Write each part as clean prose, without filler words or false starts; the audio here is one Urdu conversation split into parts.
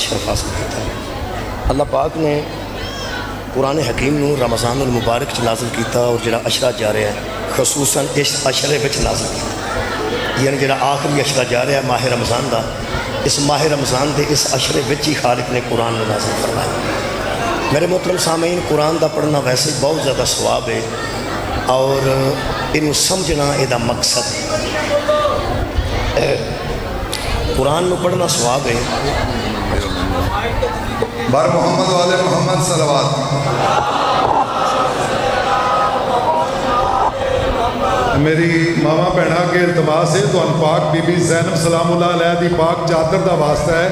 شرف حاصل کیا ہے۔ اللہ پاک نے قرآن حکیم نو رمضان المبارک چ نازل کیتا اور جڑا اشرا جا رہا ہے خصوصاً اس اشرے وچ نازل کیتا، یعنی جڑا آخری اشرا جا رہا ہے ماہ رمضان دا، اس ماہ رمضان دے اس اشرے وچ ہی خالق نے قرآن نو نازل فرمایا۔ میرے محترم سامعین، قرآن دا پڑھنا ویسے بہت زیادہ ثواب ہے اور انہوں سمجھنا یہ مقصد ہے۔ قرآن نو پڑھنا ثواب ہے۔ بار محمد والے محمد صلوات۔ میری ماما بہنا کے التماس ہے تو پاک بی بی زینب سلام اللہ علیہ دی پاک چادر دا واسطہ ہے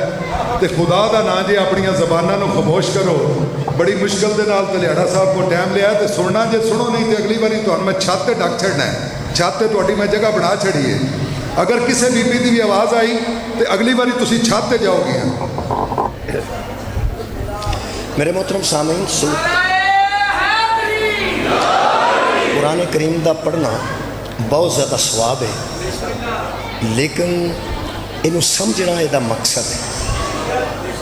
تے خدا دا نا جے اپنی زبانہ نو خاموش کرو۔ بڑی مشکل دے نال تلیاڑا صاحب کو ٹائم لیا تے سننا جے سنو نہیں تے اگلی باری تو میں چھت تے ڈک چھڑنا ہے، چھت تے تواڈی میں جگہ بنا چھڑی ہے۔ اگر کسی بی بی دی بھی آواز آئی تے اگلی باری تسی چھت تے جاؤ گے۔ میرے محترم سامعین، قرآن کریم دا پڑھنا بہت زیادہ ثواب ہے، لیکن انہوں سمجھنا یہ مقصد ہے۔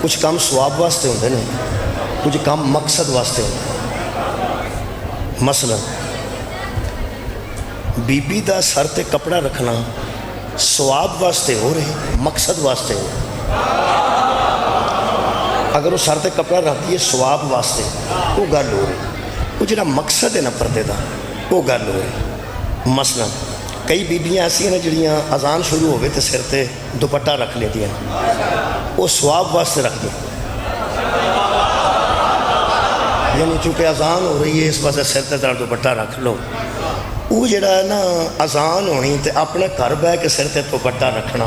کچھ کام ثواب واسطے ہوندے نے، کچھ کام مقصد واسطے ہوندے۔ مثلا بی بی دا سر تے کپڑا رکھنا ثواب واسطے ہو رہے، مقصد واسطے ہو رہے۔ اگر وہ سر تے کپڑا رکھ دیے ثواب واسطے، وہ گل ہو رہی۔ وہ جڑا مقصد ہے نا پردے دا، وہ گل ہو رہی۔ مثلا کئی بیبیاں ایسی ہیں جڑیاں اذان شروع ہوئے تو سر تے دوپٹہ رکھ لیتی ہیں، وہ ثواب واسطے رکھ دیں، یعنی چونکہ اذان ہو رہی ہے اس واسطے سر تے ذرا دوپٹہ رکھ لو۔ وہ جڑا ہے نا اذان ہونی تے اپنے گھر بہ کے سر تے دوپٹہ رکھنا،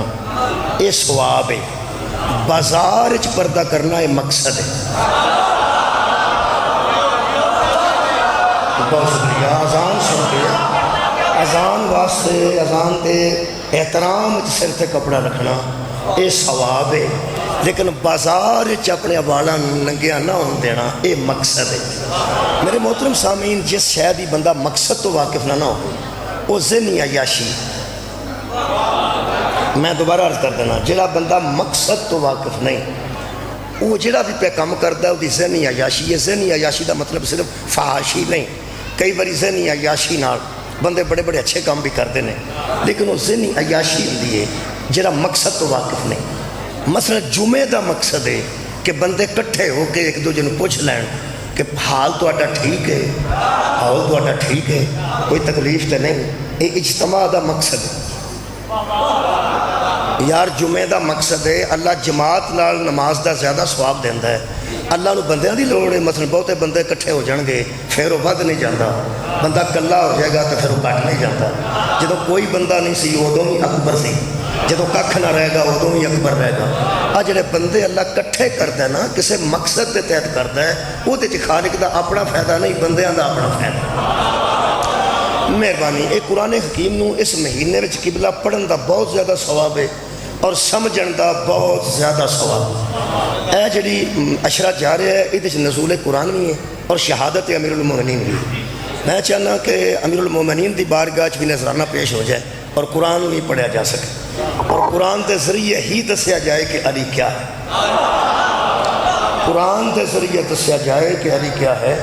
یہ ثواب ہے۔ بازار وچ پردہ کرنا یہ مقصد ہے۔ بہت شکریہ۔ اذان سن کے اذان واسطے، اذان دے احترام وچ سر تے کپڑا رکھنا یہ ثواب ہے، لیکن بازار وچ اپنے والاں ننگیاں نہ ہون دینا یہ مقصد ہے۔ میرے محترم سامعین، جس شے دی بندہ مقصد تو واقف نہ ہو وہ ذہنی عیاشی، میں دوبارہ عرض کر دینا، جڑا بندہ مقصد تو واقف نہیں، وہ جڑا بھی پہ کام کرتا ہے وہ ذہنی عیاشی ہے۔ ذہنی عیاشی دا مطلب صرف فحاشی نہیں، کئی باری ذہنی عیاشی نال بندے بڑے بڑے اچھے کام بھی کرتے ہیں، لیکن وہ ذہنی عیاشی ہوندی ہے جڑا مقصد تو واقف نہیں۔ مثلا جمعے دا مقصد ہے کہ بندے کٹھے ہو کے ایک دوجے نوں پوچھ لین کہ حال تہاڈا ٹھیک ہے، حال تہاڈا ٹھیک ہے، کوئی تکلیف تے نہیں، یہ اجتماع دا مقصد ہے۔ یار جمعے دا مقصد ہے اللہ جماعت نال نماز دا زیادہ ثواب دیندا ہے۔ اللہ نو بندیاں دی لوڑ ہے، مثلا بہتے بندے کٹھے ہو جان گے پھر وہ ود نہیں جاتا، بندہ کلا ہو جائے گا تو پھر وہ گھٹ نہیں جاتا۔ جدو کوئی بندہ نہیں سی ادوں ہی اکبر سی، جدو ککھ نہ رہے گا ادوں ہی اکبر رہے گا۔ آ جڑے بندے اللہ کٹھے کرتا ہے نا کسی مقصد کے تحت کرتا ہے، وہ خالق دا اپنا فائدہ نہیں، بندیاں دا اپنا فائدہ۔ مہربانی، یہ قرآن حکیم نو اس مہینے وچ قبلہ پڑھن دا بہت زیادہ ثواب ہے اور سمجھن دا بہت زیادہ ثواب۔ اے جڑی اشرا جا رہا ہے یہ نزول قرآن بھی ہے اور شہادت امیر المومنین بھی۔ میں چاہنا کہ امیر المومنین دی بارگاہ بھی نذرانہ پیش ہو جائے اور قرآن بھی پڑھا جا سکے اور قرآن کے ذریعے ہی دسیا جائے کہ علی کیا ہے، قرآن کے ذریعے دسیا جائے کہ علی کیا ہے۔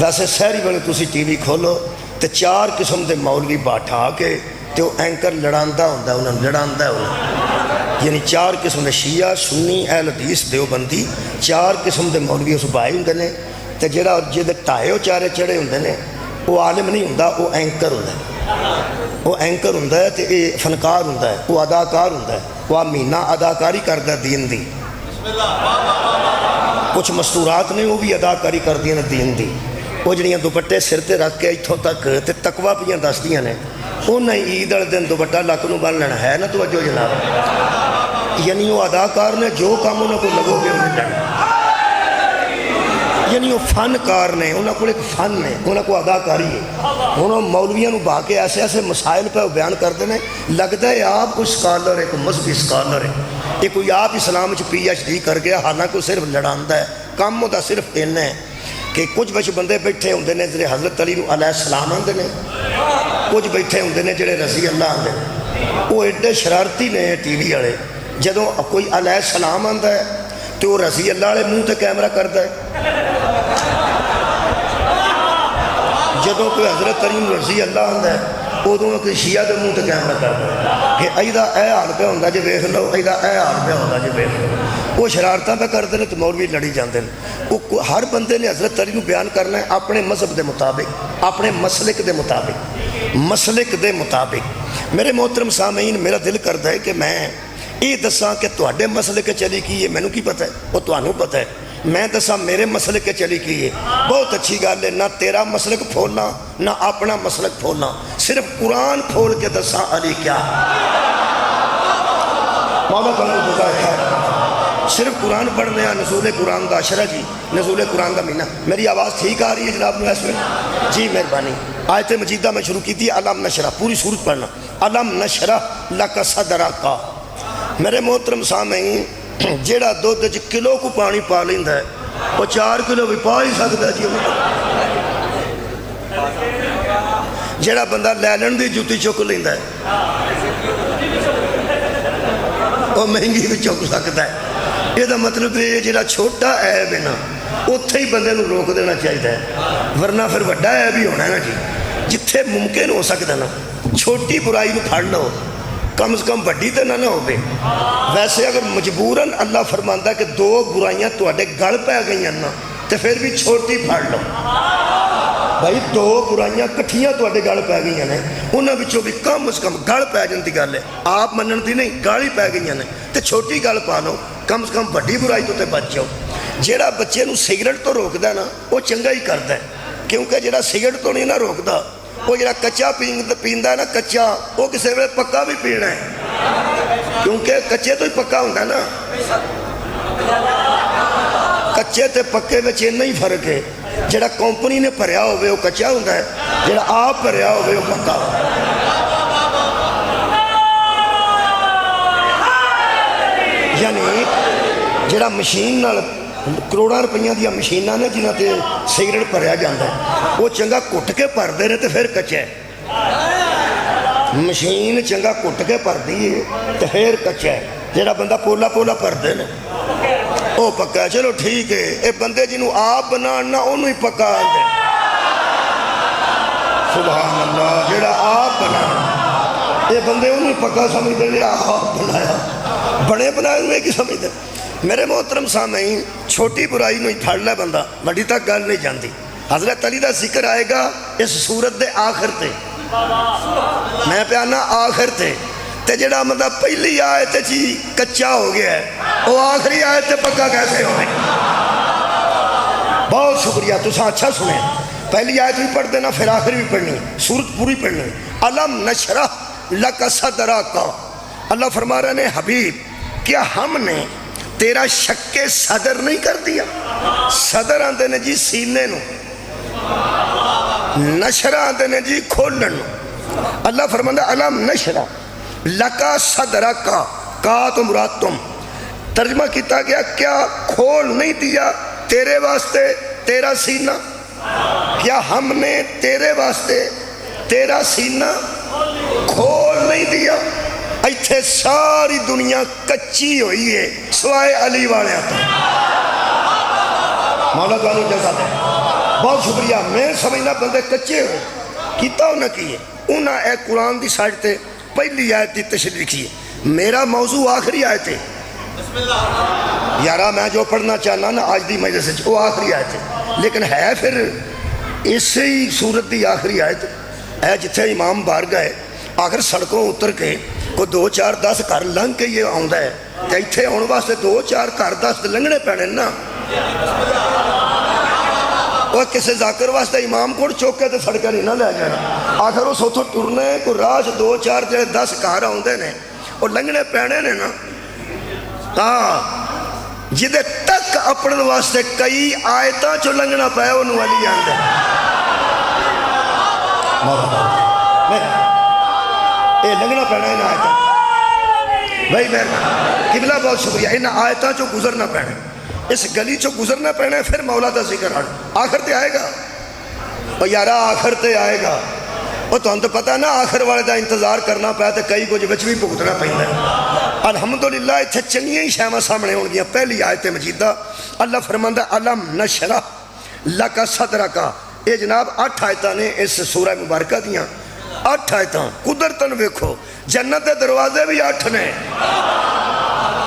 ویسے سہری والے تسی ٹی وی کھولو تو 4 قسم دے مولوی باٹھا کے تو اینکر لڑاندہ ہوندہ انہوں لڑاندہ ہوندہ، یعنی 4 قسم دے شیعہ، سنی، اہل حدیث، دیوبندی، 4 قسم دے مولوی اس بھائی ہوندے نے، تے جڑا جدے ٹائیو چارے چڑھے ہوندے نے وہ عالم نہیں ہوندہ، وہ اینکر ہوندہ ہے، وہ اینکر ہوندہ ہے تے فنکار ہوندہ ہے، وہ اداکار ہوندہ ہے، وہ مہینہ اداکاری کردہ دین دی، کچھ مستورات نے وہ بھی اداکاری کر دیا دین دی، وہ جڑیاں دوپٹے سر تے رکھ کے اتھوں تک تے تقوی پیاں دستیاں نے، انہیں عید والے دن دوپٹہ لک نوں بن لینا ہے نا توجہ جناب، یعنی وہ اداکار نے جو کام انہوں کو لگو گے انہیں ڈرنا، یعنی وہ فنکار نے، انہوں کو ایک فن ہے، انہوں کو اداکاری ہے، انہوں مولویاں نو با کے ایسے ایسے مسائل پہ بیان کرتے ہیں، لگتا ہے آپ کوئی سکالر ہے، کوئی مذہبی سکالر ہے، یہ کوئی آپ اسلام چ پی ایچ ڈی کر گیا، حالانکہ وہ صرف لڑاندہ ہے، کام ہوتا صرف اتنا ہے کہ کچھ بچ بندے بیٹھے ہوندے نے جڑے حضرت علی علیہ السلام آندے نے، کچھ بیٹھے ہوندے نے جڑے رضی اللہ آندے نے، وہ ایڈے شرارتی نے ٹی وی والے، جدوں کوئی علیہ السلام آندا ہے تو وہ رسی اللہ والے منہ تے کیمرہ کرتا ہے. جدوں کوئی حضرت کریم رضی اللہ آتا ہے ادوں کوئی شیعہ کے منہ تے کیمرہ کرتا ہے کہ ایدا اے حال پہ ہوتا جی ویخ لو, ایدا اے حال پہ ہوتا جی ویخ لو. وہ شرارتاں پہ کرتے ہیں تو مولوی لڑی جاتے ہیں. وہ ہر بندے نے حضرت علی نو بیان کرنا ہے اپنے مذہب دے مطابق, اپنے مسلک دے مطابق, مسلک دے مطابق. میرے محترم سامعین, میرا دل کرتا ہے کہ میں یہ دساں کہ تواڈے مسلک چلی کی ہے, مینوں کی پتہ ہے, وہ تانوں پتہ ہے. میں دساں میرے مسلک چلی کی ہے. بہت اچھی گل ہے, نہ تیرا مسلک پھولنا نہ اپنا مسلک پھولنا, صرف قرآن کھول کے دساں علی کیا مولا تعالیٰ جزائے خیر. صرف قرآن پڑھنے ہیں. نزول قرآن دا عشرہ جی, نزول قرآن دا مہینہ. میری آواز ٹھیک آ رہی ہے جناب نو اس میں جی؟ مہربانی. آیت مجیدہ میں شروع کی تھی علم نشرح, پوری سورت پڑھنا. علم نشرح لک صدرک. میرے محترم سامعین, جیڑا دودھ وچ کلو کو پانی پا لیندا ہے وہ 4 کلو بھی پا ہی سکتا ہے جی. جیڑا بندہ لیلن دی جوتی چک لیندا ہے وہ مہنگی بھی چک سکتا ہے. یہ مطلب ہے جیڑا چھوٹا عیب ہے نا اتھے ہی بندے نو روک دینا چاہیے, ورنہ پھر وڈا عیب ہی ہونا ہے نا جی. جتھے ممکن ہو سکتا نا چھوٹی برائی نو پھڑ لو, کم از کم بڑی تو نہ ہو. ویسے اگر مجبوراً اللہ فرماندا ہے کہ 2 برائیاں تواڈے گل پہ گئی نا تو پھر بھی چھوٹی پھڑ لو. بھائی 2 برائیاں کٹھیاں تواڈے گل پہ گئی ہیں, انہاں وچوں بھی کم از کم گل پی جان دی گل ہے, آپ منن دی نہیں, گل ہی پی گئی ہیں تو چھوٹی گل پا لو, کم از کم بڑی برائی تو بچ جاؤ. جیڑا بچے نو سگریٹ تو روکدا ہے نا وہ چنگا ہی کردا ہے, کیونکہ جیڑا سگریٹ تو نہیں نہ روکدا وہ جڑا کچا پیندا ہے نا, کچا وہ کسی ویلے پکا بھی پینا ہے, کیونکہ کچے تو ہی پکا ہوندا ہے نا. کچے تے پکے وچ اتنا ہی فرق ہے, جڑا کمپنی نے بھریا ہوئے وہ کچا ہوندا ہے, جڑا آپ بھریا ہوئے وہ پکا ہوندا ہے. یعنی جڑا مشین نال کروڑاں روپیاں دیا مشیناں نے جنہاں تے سگریٹ بھریا جاتا ہے وہ چنگا کٹ کے بھردے نے تو پھر کچا ہے. مشین چنگا کٹ کے بھردی ہے تو پھر کچا ہے. جڑا بندہ پولا پولا بھردے نے وہ پکا ہے. چلو ٹھیک ہے, اے بندے جنہوں آپ بنانا انہوں ہی پکا آندے. سبحان اللہ. جڑا آپ بنانا یہ بندے انہوں ہی پکا سمجھتے جڑا آپ بنایا, بڑے بنائے ہوئے کی سمجھتے. میرے محترم سامعین, چھوٹی برائی نو ہی پھڑ لے بندہ, بڑی تک گل نہیں جاندی. حضرت علی دا ذکر آئے گا اس سورت دے آخر تے, میں پیانا آخر تے جڑا مطلب پہلی آیت جی کچا ہو گیا ہے وہ آخری آیت تے پکا کیسے ہوئے. بہت شکریہ, تساں اچھا سنیں. پہلی آیت بھی پڑھ دینا پھر آخری بھی پڑھنی, سورت پوری پڑھنی. علم نشرح لک صدرک. اللہ فرما رہے ہیں حبیب کیا ہم نے تیرا شک صدر نہیں کر دیا. صدر آندے نے جی سینے نو, نشرہ آندے نے جی کھولن. اللہ فرماندہ علم نشرہ لکا صدرک, کا تو مراد تم. ترجمہ کیتا گیا کیا کھول نہیں دیا تیرے واسطے تیرا سینہ, کیا ہم نے تیرے واسطے تیرا سینہ کھول نہیں دیا. ایتھے ساری دنیا کچی ہوئی ہے سوائے علی والے آتا. مولا تعالیٰ جزا دے. بہت شکریہ. میں سمجھنا بندے کچے ہوئے کیتا ہو نہ کیے, انہاں اے قرآن دی سائٹ تے پہلی آیت دی تشریح لکھی ہے. میرا موضوع آخری آیت ہے یارا, میں جو پڑھنا چاہنا نا آج دی مجلس سے وہ آخری آیت ہے, لیکن ہے پھر اسی سورت دی آخری آیت ہے جتھے امام بار گئے آخر سڑکوں اتر کے کو 2 4 10 گھر لنگ کے یہ آندا ہے کہ ایتھے آن واسطے 2 4 گھر 10 لنگنے پینے نا. وہ کسی ذاکر واسطے امام کوڑ چوکے تے سڑکے نہیں نہ لے جانا. آخر وہ سوتھو ٹرنے کو راج 2 4 10 گھر آندے نے وہ لنگنے پینے نے نا. ہاں جدے تک اپنے واسطے کئی آیتاں چو لنگنا پائے انہوں علی آندے. اے لنگنا پینا ہے نا آیتاں بھائی مہربان. قبلہ بہت شکریہ. ان آیتاں چو گزرنا پینا, اس گلی چو گزرنا پینا, پھر مولا دا ذکر آخر تے آئے گا. اور یارا آخر تے آئے گا وہ تو ہم تو پتہ نا آخر والے دا انتظار کرنا پایا تو کئی کچھ بچ بھی بھگتنا پہندا ہے. الحمدللہ اتنے چنگیاں ہی شاواں سامنے ہون گیا. پہلی آیت مجیدہ اللہ فرماندا علم نشرح لک صدرک. یہ جناب 8 آیتاں نے اس سورہ مبارکہ دیاں. 8 آیتاں قدرتاً ویکھو. جنت دے دروازے بھی 8 نے.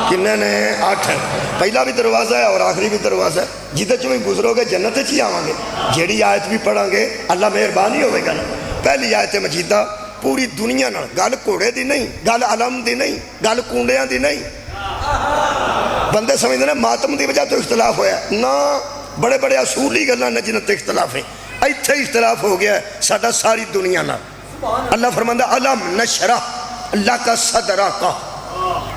کنے نے 8 ہیں. پہلا بھی دروازہ ہے اور آخری بھی دروازہ ہے. جدے چوں بھی گزرو گے جنت چ ہی آواں گے. جیڑی آیت بھی پڑھاں گے اللہ مہربانی ہوے گا نا. پہلی آیت مجیدہ پوری دنیا نال گل گھوڑے دی نہیں, گل علم دی نہیں, گل کونڈیاں دی نہیں. بندے سمجھتے ہیں ماتم دی وجہ تو اختلاف ہویا نہ, بڑے بڑے اصولی گلاں نے جنہاں تے اختلاف ہیں. ایتھے اختلاف ہو گیا ہے ساڈا ساری دنیا نال. اللہ فرماندا علم نشرح لک صدرک.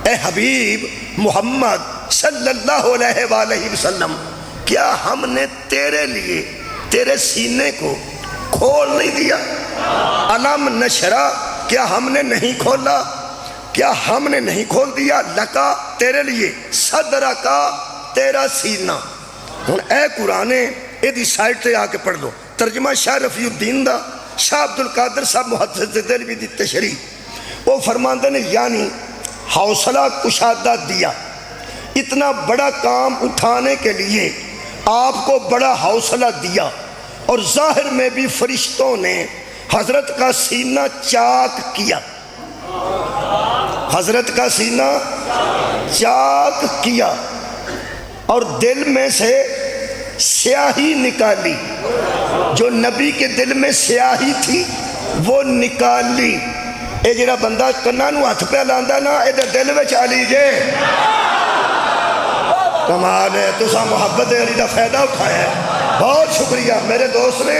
اے حبیب محمد صلی اللہ علیہ وآلہ وسلم, کیا ہم نے تیرے لیے تیرے سینے کو کھول نہیں دیا؟ علم نشرح, کیا ہم نے نہیں کھولا؟ کیا ہم نے نہیں کھول دیا؟ لکا تیرے لیے, صدرکا تیرا سینہ. ہن اے قرآن اے دی سائٹ تے آ کے پڑھ دو. ترجمہ شاہ رفیع الدین دا, شاہ عبد القادر صاحب محدث دہلوی دی تشریح. وہ فرماندے نے یعنی حوصلہ کشادہ دیا. اتنا بڑا کام اٹھانے کے لیے آپ کو بڑا حوصلہ دیا. اور ظاہر میں بھی فرشتوں نے حضرت کا سینہ چاک کیا. حضرت کا سینہ چاک کیا اور دل میں سے سیاہی نکالی. جو نبی کے دل میں سیاہی تھی وہ نکالی. اے جڑا بندہ کناں نوں ہاتھ پہ لاندا نا, اے دے دل وچ علی جے. کمال ہے, تساں محبت علی دا فائدہ اٹھایا ہے. بہت شکریہ میرے دوست نے.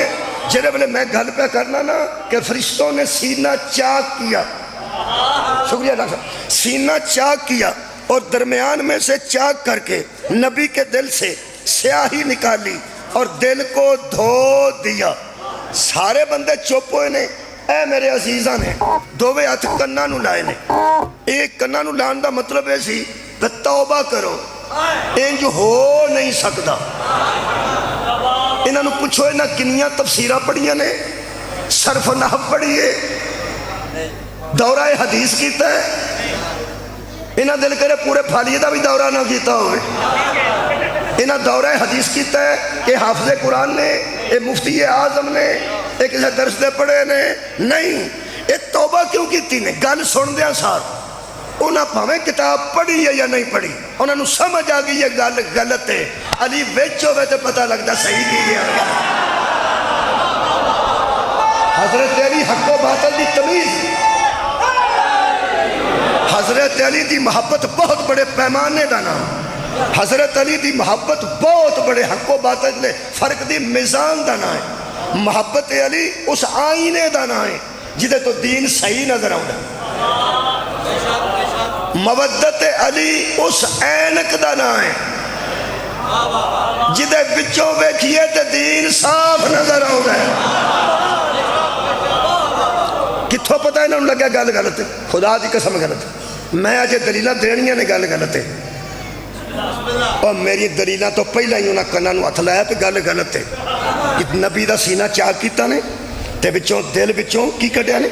جڑے بلے میں گل پہ کرنا نا کہ فرشتوں نے سینہ چاک کیا. شکریہ ڈاکٹر صاحب. سینہ چاک کیا اور درمیان میں سے چاک کر کے نبی کے دل سے سیاہی نکالی اور دل کو دھو دیا. سارے بندے چپ ہوئے نے. اے میرے عزیزاں نے دوویں ہاتھ کناں نوں لائے نے. ایک کناں نوں لان دا مطلب ہے سی کہ توبہ کرو, انج ہو نہیں سکتا. انہاں نوں پوچھو انہاں کنیاں تفسیراں پڑھیاں نے, صرف نحو پڑھیے, دورہ حدیث کیتا ہے. انہاں دل کرے پورے پھالیے دا بھی دورہ نہ کیتا ہوئے. انہاں دورہ حدیث کیتا ہے کہ حافظ قرآن نے, اے مفتی اعظم نے, ایک کسی درس دے پڑھے نے. نہیں, اے توبہ کیوں کیتی نے؟ گل سن دیا سار. انہاں پاویں کتاب پڑھی ہے یا نہیں پڑھی, انہاں نوں سمجھ آ گئی یہ گل غلط ہے. علی وچ ہوے تے پتہ لگدا صحیح کی گیا. حضرت علی حق و باطل دی تمیز. حضرت علی دی محبت بہت بڑے پیمانے دا نام. حضرت علی دی محبت بہت بڑے حق و باطل دے فرق دی میزان دا نام ہے. محبت علی اس آئینے دا نام ہے جدے تو دین صحیح نظر آؤں. مودت علی اس اینک دا نام ہے جدے بچوں بیکھئے تے دین صاف نظر آؤں. کتھوں پتہ انہوں لگا گل غلط ہے؟ خدا دی قسم غلط ہے. میں آج دلیلہ دینیاں نے گل غلط ہے, اور میری دلیلہ تو پہلے ہی انہاں کناں نوں ہتھ لایا پہ گل غلط ہے. نبی دا سینہ چاک کیتا نے تے بچوں دل بچوں کی کڈیا نے؟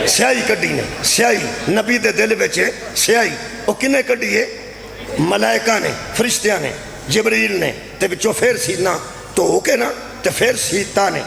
سیاہی کڈی نے. سیاہی نبی دے دل وچ سیاہی او کنے کڈی ہے؟ ملائکہ نے, فرشتیاں نے, جبریل نے. تے بچوں پھر سینہ تو کے نا تے پھر سیتا نے.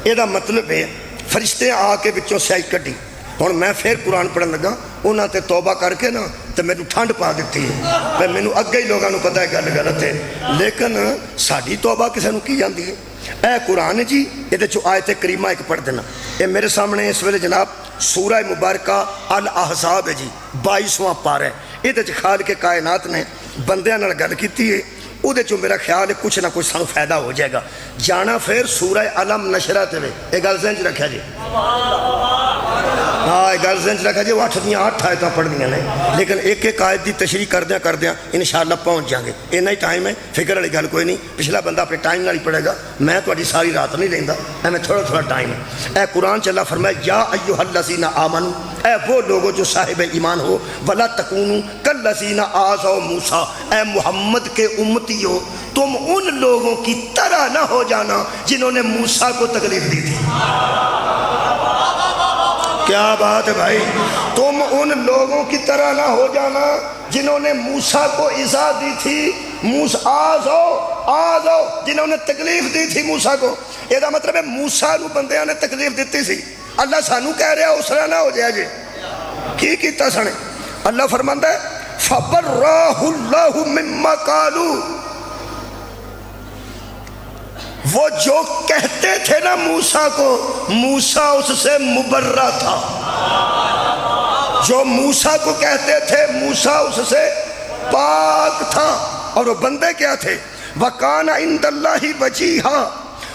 اے دا مطلب ہے فرشتے آ کے بچوں سیاہی کڈی. ہن میں پھر قرآن پڑھن لگا, انہاں تے توبہ کر کے نا تے مینوں ٹھنڈ پا دیتی ہے. تے مینوں اگے ہی لوگاں نوں پتہ ہے گل غلط ہے, لیکن ساڈی توبہ کسے نوں کی جاندی ہے؟ اے قرآن جی یہ چو آیت کریمہ ایک پڑھ دینا. یہ میرے سامنے اس ویلے جناب سورہ مبارکہ الاحزاب ہے جی, 22واں پارہ ہے. یہ خالق کے کائنات نے بندیاں نال گل کیتی ہے. وہ میرا خیال ہے کچھ نہ کچھ سانو فائدہ ہو جائے گا. جانا پھر سورہ علم نشرہ تے یہ گل ذہن چ رکھا جی. ہاں یہ گل ذہن چ رکھا جی. وہ 8 دیاں 8 آیتاں پڑھنیاں نے, لیکن ایک ایک آیت دی تشریح کردیاں انشاءاللہ پہنچ جائیں گے. اتنا ہی ٹائم ہے, فکر والی گل کوئی نہیں. پچھلا بندہ اپنے ٹائم نال ہی پڑھے گا, میں تہاڈی ساری رات نہیں لیندا, میں تھوڑا تھوڑا ٹائم ہے. اے قرآن چ اللہ فرمایا یا ایھا الذین آمنوا, اے وہ لوگوں جو صاحب ایمان ہو, ولا تکونوا کالذین آذوا موسیٰ, اے محمد کے امتی ہو تم ان لوگوں کی طرح نہ ہو جانا جنہوں نے موسیٰ کو تکلیف دی تھی. کیا بات ہے بھائی، تم ان لوگوں کی طرح نہ ہو جانا جنہوں نے موسیٰ کو ایذا دی تھی، آ جاؤ، جنہوں نے تکلیف دی تھی موسیٰ کو۔ یہ مطلب ہے موسیٰ نو بندیاں نے تکلیف دیتی سی، اللہ سانو کہہ رہا اس طرح نہ ہو جائے جی۔ کی کیتا سنے؟ اللہ فرماندا ہے فَبَرَّأَهُ اللَّهُ مِمَّا قَالُوا، وہ جو کہتے تھے نا موسیٰ کو، موسیٰ اس سے مبرہ تھا۔ جو موسیٰ کو کہتے تھے موسیٰ اس سے پاک تھا۔ اور وہ بندے کیا تھے؟ وَكَانَ عِندَ اللَّهِ وَجِيهًا،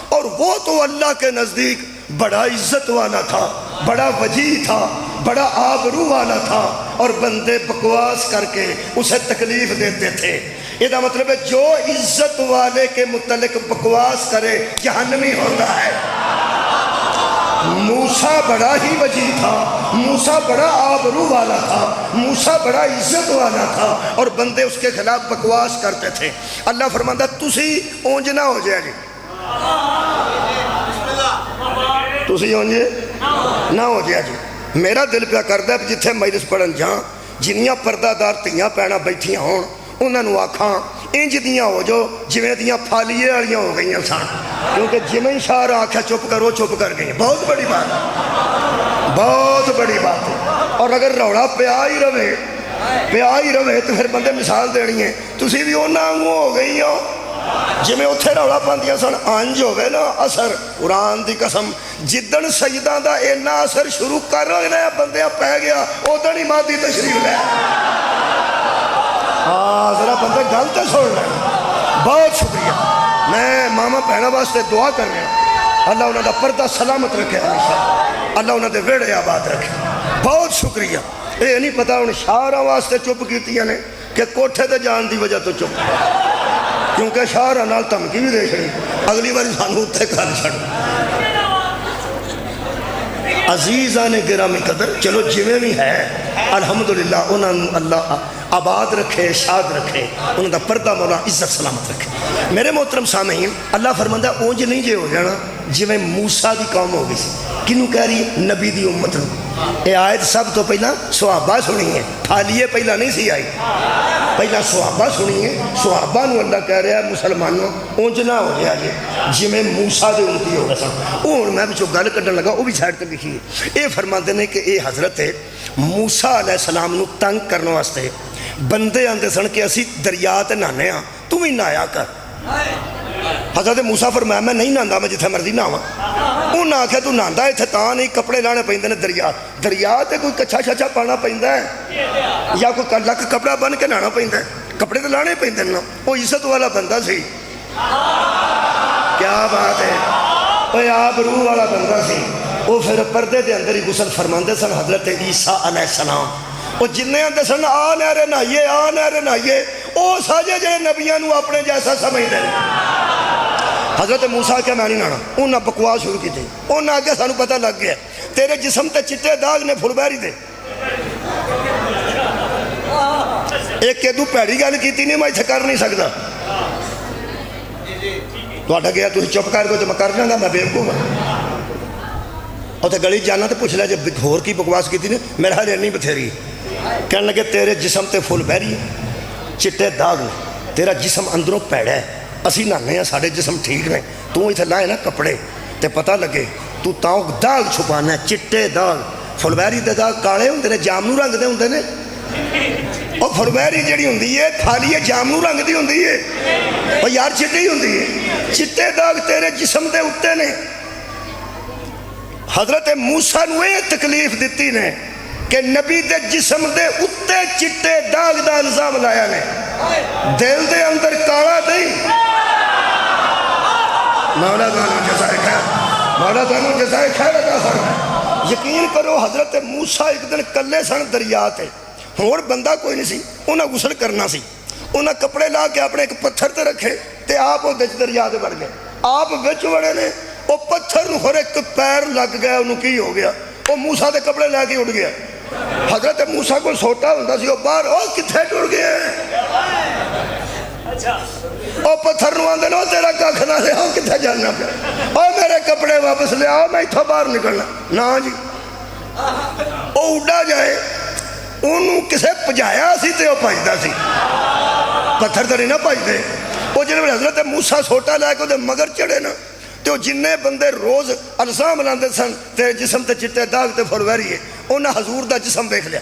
اور وہ تو اللہ کے نزدیک بڑا عزت والا تھا، بڑا وجیح تھا، بڑا آبرو والا تھا، اور بندے بکواس کر کے اسے تکلیف دیتے تھے۔ یہ مطلب ہے جو عزت والے کے متعلق بکواس کرے جہنمی ہوتا ہے۔ موسیٰ بڑا ہی وجیح تھا، موسیٰ بڑا آبرو والا تھا، موسیٰ بڑا عزت والا تھا، اور بندے اس کے خلاف بکواس کرتے تھے۔ اللہ فرماتا تسی اونج نہ ہو جائے جی، تسی اونج نہ ہو جائے جی۔ میرا دل پیا کردا ہے جتھے مجلس پڑھن جاں جنیاں پردہ دار تیاں پینا بیٹھیاں ہون انہاں نو آکھاں انج دیاں ہو جو جویں دیاں پھالیے والیاں ہو گئیاں سن، کیونکہ جویں شاعر آکھیا چپ کرو چپ کر گئی۔ بہت بڑی بات ہے، بہت بڑی بات ہے۔ اور اگر روڑا پیا ہی رہے تو پھر بندے مثال دینی ہے تسی بھی انہاں وانگوں ہو گئی ہو جویں اتھے روڑا پاندیاں سن۔ انج ہوے نا اثر، قرآن دی قسم جدن سجدہ دا اینا اثر شروع کر رہے ہیں بندیاں پہ گیا ادھن ہی مادی تشریف لے۔ ذرا بندے گل تو سن لیں۔ بہت شکریہ، میں ماما بہنوں واسطے دعا کر رہا ہوں اللہ انہوں دا پردہ سلامت رکھے، ہمیشہ اللہ انہوں دے ویڑے آباد رکھے۔ بہت شکریہ۔ یہ نہیں پتا ہوں شاعراں واسطے چپ کیتیاں نے کہ کوٹھے تے جان دی وجہ تو چپ، کیونکہ شاعراں نال دھمکی بھی دے چھڑی اگلی بار سانوں اتنے کر چھڑ۔ عزیزاں نے گرامی قدر، چلو جویں بھی ہے الحمدللہ انہاں اللہ آباد رکھے، شاد رکھے، انہوں دا پردہ مولا عزت سلامت رکھے۔ میرے محترم سامعین، اللہ فرماندہ اونج نہیں جے ہو جانا جویں موسیٰ دی قوم ہو گئی سی۔ کنوں کہہ رہی نبی دی امت نو۔ اے آیت سب تو پہلا صحابہ سنی ہے، حالیے پہلا نہیں سی آئی، پہلا صحابہ سنی ہے۔ صحابہ نو اللہ کہہ رہا ہے مسلمانوں اونج نہ ہو جائے جی جویں موسیٰ دے امتی ہو گئے سن۔ اور میں جو گل کڈن لگا وہ بھی سائڈ تے لکھی ہے۔ اے فرماندے نے کہ اے حضرت موسیٰ علیہ السلام نو تنگ کرنے واسطے بندے آندے سن کہ اسی دریا تے نہانے ہاں تو بھی نہایا کر۔ حضرت موسیٰ فرمایا میں نہیں نہاندا، میں جتھے مرضی نہاواں۔ انہاں آکھیا تو نہاندا ایتھے تاں نہیں، کپڑے لانے پیندے نے دریا تے کوئی کچھا شچا پانا پیندا ہے یا کوئی لک کپڑا بن کے نہانا پیندا ہے، کپڑے تو لانے پیندے نا۔ وہ عزت والا بندہ سی، کیا بات ہے، وہ آبرو والا بندہ سی۔ وہ پھر پردے دے اندر ہی غسل فرماندے سن حضرت عیسیٰ علیہ السلام۔ وہ جنہیں آندے سن آ نہرے نہائیے، آ نہرے نہائیے، وہ ساجے جڑے نبیاں نو اپنے جیسا سمجھ دے۔ حضرت موسیٰ کیا میں نہیں نہانا، انہاں بکواس شروع کی تھی۔ انہاں آگے سانو پتہ لگ گیا تیرے جسم تے چٹے داغ نے پھل بہری دے۔ ایک کہ تو پیڑی گل کیتی نہیں، میں اتھے کر نہیں سکتا۔ تو آٹھا گیا تو چپ کر دو تو میں کر جاں گا، میں بیوقوف ہوں۔ اور تے گلی جانا تو پوچھ لیا جب ہور کی بکواس کی تھی نا، میرا حال نہیں بتھیری۔ کہنے لگے تیرے جسم تے پھول بہری چٹے داغ نے، تیرا جسم اندروں پیڑا ہے، اسی نہانے ہیں ساڑھے جسم ٹھیک نے، تو اتھے لائے نا کپڑے تے پتہ لگے تو تاؤں داغ چھپانا ہے، چٹے داغ۔ پھول بہری دے داغ کالے ہوندے نے، جامنو رنگ دے ہوندے نے، اور پھول بہری جڑی ہوندی ہے تھالیے جامنو رنگ دی ہوندی ہے، اور یار چٹی ہوندی ہے۔ چٹے داغ تیرے جسم دے اتے نے۔ حضرت موسیٰ نو یہ تکلیف دیتی نے کہ نبی دے جسم دے اتے چٹے داغ دا الزام لایا نے، دل دے اندر کالا نہیں۔ مولا تعالیٰ جزائے خیر، مولا تعالیٰ جزائے خیر عطا فرمائے۔ یقین کرو حضرت موسیٰ ایک دن کلے سن دریا تے، اور بندہ کوئی نہیں سی، انہاں غسل کرنا سی، انہاں کپڑے لا کے اپنے ایک پتھر تے رکھے تے آپ وہ دریا تے بڑھ گئے۔ آپ وچ وڑے نے، وہ پتھر نو ہر ایک پیر لگ گیا، انہوں کی ہو گیا، وہ موسیٰ دے کپڑے لے کے اڑ گیا۔ حضرت موسیٰ کو سوٹا ہوندہ سی، وہ باہر او کتھے ٹوڑ گئے، او پتھر نو آندے نو تیرا کھا نہ لے آؤ کتھے جاننا پہ، او میرے کپڑے واپس لے آؤ میں اتھا باہر نکلنا نا جی۔ وہ اڈا جائے انہوں کسے پجایا سی تے وہ بھجدا سی، پتھر تو نہیں نہ بھجدے۔ وہ جن میں حضرت موسیٰ سوٹا لے کے وہ مگر چڑھے نا تے وہ جننے بندے روز الزام لاندے سن تے جسم تے چٹے داغ تے پھرویریے انہاں حضور دا جسم دیکھ لیا،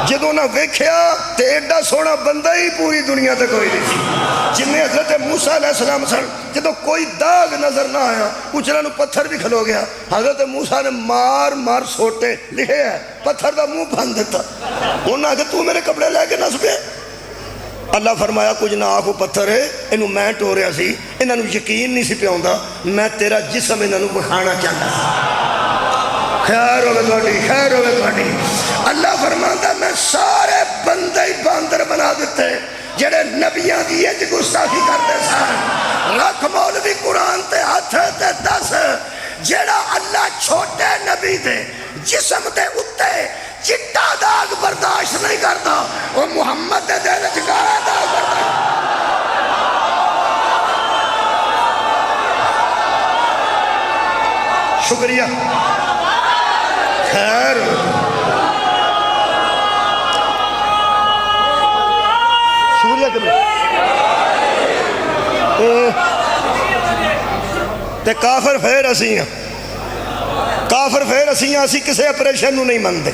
جدوں نہ ویکھیا تے ایڈا سونا بندہ ہی پوری دنیا تے کوئی نہیں سی۔ جن حضرت موسیٰ علیہ السلام سن جدوں کوئی داغ نظر نہ آیا کچھ نہ پتھر بھی کھلو گیا، حضرت موسیٰ نے مار مار سوٹے لکھے ہے پتھر دا منہ بھن دیتا۔ انہاں کہ تو میرے کپڑے لے کے نس پیا؟ اللہ فرمایا کچھ نہ آخو پتھر ہے انہوں میں ٹوریا سی، انہوں یقین نہیں سی پیاؤندا، میں تیرا جسم انہوں بکھانا چاہتا سی۔ خیر ہوگا تھوڑی، خیر ہوگا تھوڑی۔ اللہ فرماتا میں سارے بندے ہی باندر بنا دیتے جڑے نبیاں دی یہ گستاخی کرتے سن۔ رکھ مولوی قرآن تے ہاتھ تے دس جڑا اللہ چھوٹے نبی دے جسم دے اتے چٹا داغ برداشت نہیں کرتا، وہ محمد دے دل وچ کالا داغ برداشت۔ شکریہ، خیر شکریہ کہ تے کافر پھر اسی ہیں، کافر پھر اسی ہیں، اسی کسے اپریشن نو نہیں مندے،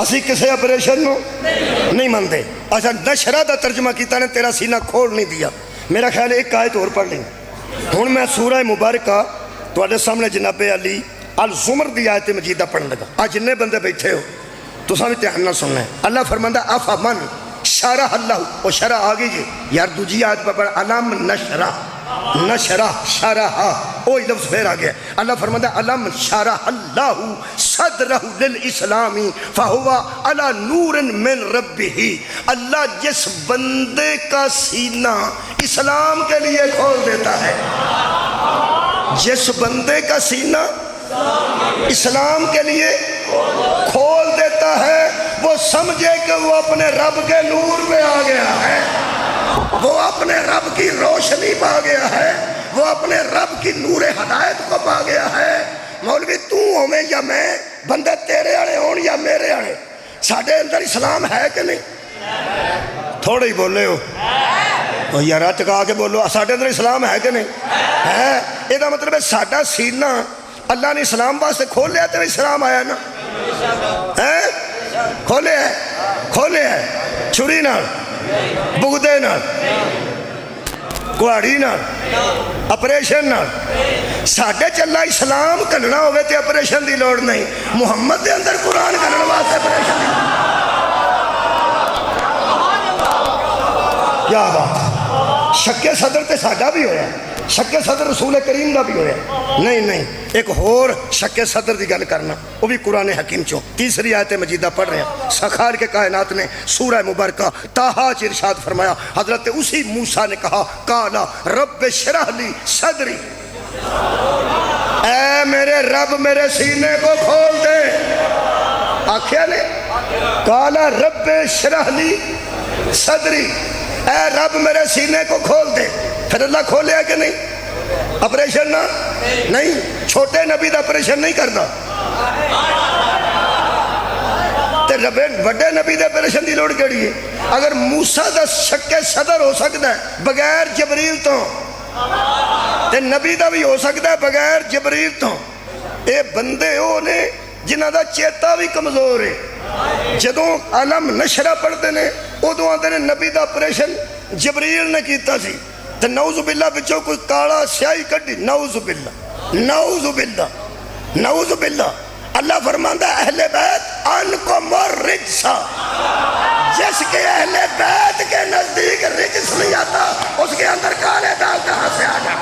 اسی کسے اپریشن نو نہیں مندے۔ اچھا نشرہ دا ترجمہ کیتا نے تیرا سینہ کھول نہیں دیا، میرا خیال ہے ایک آیت اور پڑھ لیں۔ ہن میں سورہ مبارکہ تواڈے سامنے جناب علی الزمر دی آیت مجیدہ پڑھن لگا۔ آج جننے بندے بیٹھے ہو تساں بھی دھیان نال سننا ہے۔ اللہ فرماندا افمن شرح اللہ، وہ شرح آ گئی جی یار دوجی آیت پر پڑھ علم نشرح، نشرح شرح وہی لفظ پھر آ گیا۔ اللہ فرماتا ہے علم شرح اللہ صدرہ للاسلام فہو علی نور من ربہ، اللہ جس بندے کا سینہ اسلام کے لیے کھول دیتا ہے، جس بندے کا سینہ اسلام کے لیے کھول دیتا ہے وہ سمجھے کہ وہ اپنے رب کے نور پہ آ گیا ہے، وہ اپنے رب کی روشنی پا گیا ہے، وہ اپنے رب کی نور ہدایت کو پا گیا ہے۔ مولوی تو ہوئے یا میں، بندے تیرے آڑے ہون یا میرے آڑے، ساڑھے اندر اسلام ہے کہ نہیں؟ تھوڑے ہی بولے ہو یارہ چکا کے بولو ساڑھے اندر اسلام ہے کہ نہیں ہے؟ یہ دا مطلب ہے ساڑھا سینہ اللہ نے اسلام واسطے کھول لیا تو اسلام آیا نا، کھولے ہے، کھولے ہے، چھری نال، بغدے نال، کوہاڑی نال، اپریشن نال۔ ساڑھے چلا اسلام کننا ہوئے تے اپریشن دی لوڑ نہیں، محمد دے اندر قرآن کننا واسطے اپریشن دی۔ کیا بات، شک صدر تے ساڑھا بھی ہویا، شک صدر رسول کریم دا بھی ہویا۔ نہیں نہیں، ایک اور شک صدر دی گل کرنا، وہ بھی قرآن حکیم چوں تیسری آیت مجیدہ پڑھ رہے ہیں۔ سخار کے کائنات نے سورہ مبارکہ تاہا چ ارشاد فرمایا، حضرت اسی موسیٰ نے کہا کالا رب شرح لی صدری، اے میرے رب میرے سینے کو کھول دے۔ آخیا نے کالا رب شرح لی صدری، اے رب میرے سینے کو کھول دے۔ پھر اللہ کھولیا کہ نہیں؟ اپریشن نہ نہیں، چھوٹے نبی دا اپریشن نہیں کرتا، تے وڈے نبی دے اپریشن دی لوڑ کیڑی ہے؟ اگر موسیٰ دا شک صدر ہو سکتا ہے بغیر جبریل تو، تے نبی دا بھی ہو سکتا ہے بغیر جبریل تو۔ اے بندے ہو نے جنہ دا چیتا بھی کمزور ہے، جدوں علم نشرہ پڑھتے نے ادوں آتے نے نبی دا اپریشن جبریل نے کیتا سی، تے نعوذ باللہ بچوں کوئی کالا سیاہی کٹی، نعوذ باللہ نعوذ باللہ نعوذ باللہ۔ اللہ فرماندہ اہل بیت ان کو مر رجسا، جس کے اہل بیت کے نزدیک رجس نہیں آتا اس کے اندر کالے داغ کہاں سے آ جائے۔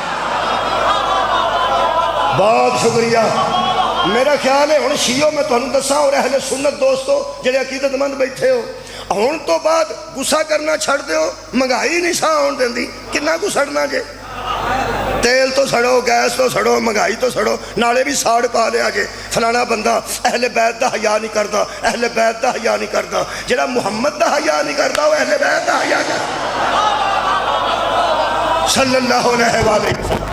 بہت شکریہ۔ میرا خیال ہے ہن شیعوں میں تہانوں دساں اور اہل سنت دوستو جڑے عقیدت مند بیٹھے ہو، ہن تو بعد غصہ کرنا چھڑ دیو، مہنگائی نہیں ساں ہون دیندی، کنا کو سڑنا جے، تیل تو سڑو، گیس تو سڑو، مہنگائی تو سڑو، نالے بھی ساڑ پا لیا جے۔ فلانا بندہ اہل بیت دا حیا نہیں کردا، اہل بیت دا حیا نہیں کردا، جڑا محمد دا حیا نہیں کردا وہ اہل بیت دا حیا کردا۔ صلی اللہ علیہ وسلم۔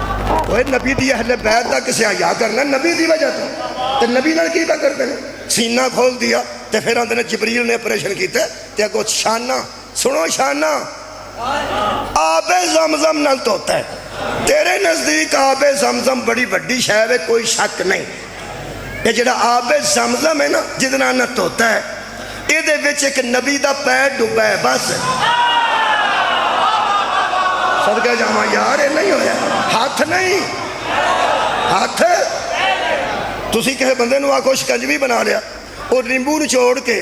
اوے نبی دی اہل بیت دا کسے حیا کرنا نبی دی وجہ تو نبی نال کی کرتے ہیں سینہ کھول دیا تے پھر آندے نے جبریل نے آپریشن کیتے تے اگوں شانہ سنو شانہ آب زمزم نال دھوتا ہے تیرے نزدیک آب زمزم بڑی بڑی شے ہے کوئی شک نہیں یہ جڑا آب زمزم ہے نا جتنا نہ دھوتا ہے یہ دے وچ ایک نبی دا پیر ڈوبا ہے بس صدقہ جاواں یار یہ نہیں ہویا ہاتھ نہیں ہاتھ تسی کہے بندے نو آکھو شکنجوی بنا لیا اور نیمبو نچوڑ کے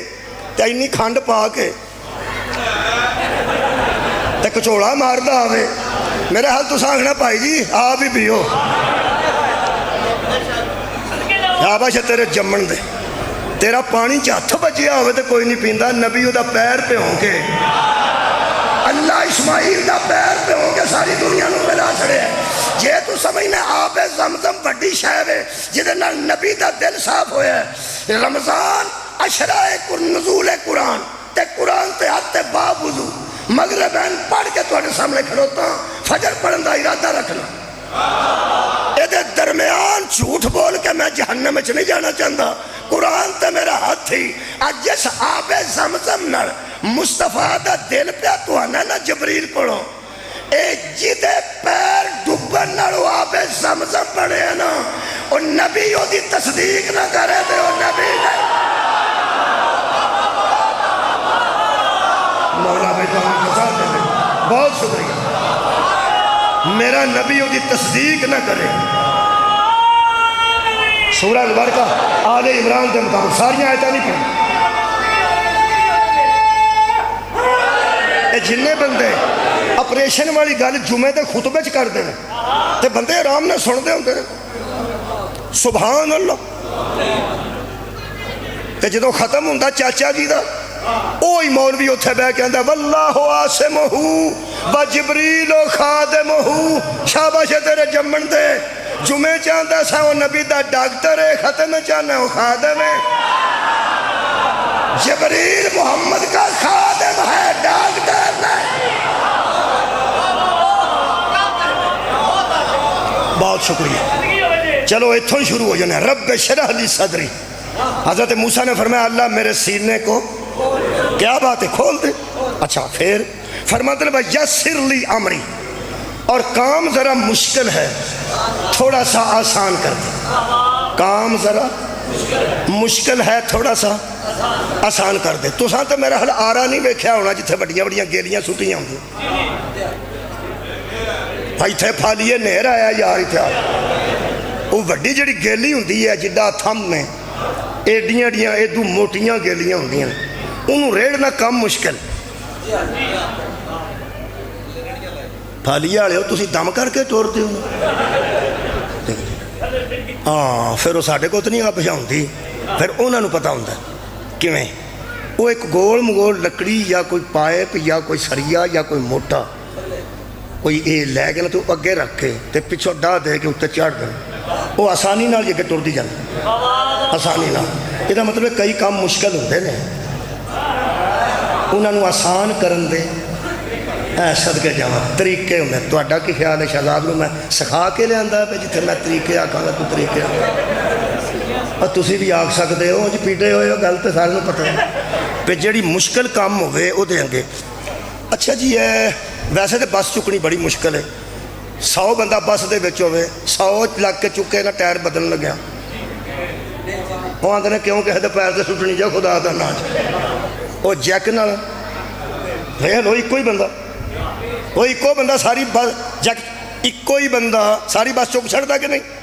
تے اینی کھنڈ پا کے تے کچوڑا ماردا آوے میرے حال تو سانکھنا پائی جی آ بھی پیو آباش تیرے جمن دے تیرا پانی ہتھ بجیا ہوئے تے کوئی نہیں پیندا نبی دا پیر پہ ہوں کے اللہ اسماعیل دا پیر پہ ہوں کے ساری دنیا نو ملا چھڑے ہے جے تو سمجھنے آب زمزم بڑی شے ہے جدے نال نبی دا دل صاف ہویا ہے رمضان عشرہ نزول قرآن تے قرآن تے ہاتھ تے باب وضو مغربین پڑھ کے تواڈے سامنے کھڑوتا فجر پڑھن دا ارادہ رکھنا اے دے درمیان جھوٹ بول کے میں جہنم وچ نہیں جانا چاہتا قرآن تے میرا ہاتھ ہی اج جس آب زمزم نال مصطفیٰ دا دل پیا تو آنا نا جبریل پڑھو اے جدے پیر ڈبن نالو آب زمزم بڑھے ہیں نا او نبی او دی تصدیق نہ کرے دے او نبی نہیں مولا بیٹا ہم کے ساتھ دے بہت شکریہ میرا نبی او دی تصدیق نہ کرے سورہ البرکہ آل عمران دے مطابق ساریاں آیتیں نہیں پڑھیں اے جننے بندے اپریشن والی گل جمعے دے خطبے کر دے تے بندے آرام نہ سن دے ہوندے سبحان اللہ تے جدو ختم ہوندا چاچا جی دا اوہی مولوی اتھے بے کہندا واللہ عاصمہ و جبریل خادمہ شاباش تیرے جمن دے جمعے چاہتا سا وہ نبی دا ڈاکٹر ہے ختم چاہنا وہ خادم ہے جبریل محمد کا خادم ہے ڈاکٹر نہیں بہت شکریہ چلو اتھوں شروع ہو جانا رب شرح لی صدری حضرت موسیٰ نے فرمایا اللہ میرے سینے کو کیا بات ہے کھول دے اچھا پھر فرماتے ہیں یسر لی امری اور کام ذرا مشکل ہے تھوڑا سا آسان کر دے کام ذرا مشکل ہے تھوڑا سا آسان کر دے تو ساتھ میرا حل آرا نہیں بیکھیا ہونا جتھے بڑیاں بڑیاں گیلیاں سٹیاں ہوں بھائی تھے پھالیے نہر آیا یار تھے وہ بڑی جڑی گیلی ہوں دی ہے جدہ تھم میں ایڈیاں ڈیاں ایدو موٹیاں گیلیاں ہوں دی ہیں انہوں ریڑنا کم مشکل پھالیے آلے ہو تُسی دم کر کے ٹور دے ہوں ہاں پھر وہ ساڑھے کو تو نہیں آپ جاؤں دی پھر انہوں نے پتا ہوں دا کیویں وہ ایک گول مگول لکڑی یا کوئی پائپ یا کوئی سریا یا کوئی موٹا کوئی اے لے گئے نا تو اگے رکھ کے تے پچھو ڈا دے کے اتنے چڑھ دیں وہ آسانی نال یہ کہ ٹور دی جانا آسانی نال یہ مطلب ہے کئی کام مشکل ہوتے ہیں انہوں نے آسان کرن دے اے صدقے جاواں طریقے ہونے تو اڈا کی خیال ہے شہزاد میں سکھا کے لے آندہ ہے جتھے میں طریقے آکھاں گا تو طریقے اور تسی بھی آکھ سکتے ہو جی پیٹے ہوئے ہو گل تو سارے پتہ ہے پہ جڑی مشکل کام ہوئے وہ دیں گے اچھا جی ہے ویسے تو بس چکنی بڑی مشکل ہے 100 بندہ بس دے بچ ہوئے 100 لگ کے چکے نا ٹائر بدلن لگیا وہ آندھے نے کیوں کہ پیر سے سٹنی جا خدا دا ناچ وہ جیک نال ویل ہو ایک کوئی بندہ وہ ایکو بندہ ساری بس جیک ایکو ہی بندہ ساری بس چک چھڑ دا کہ نہیں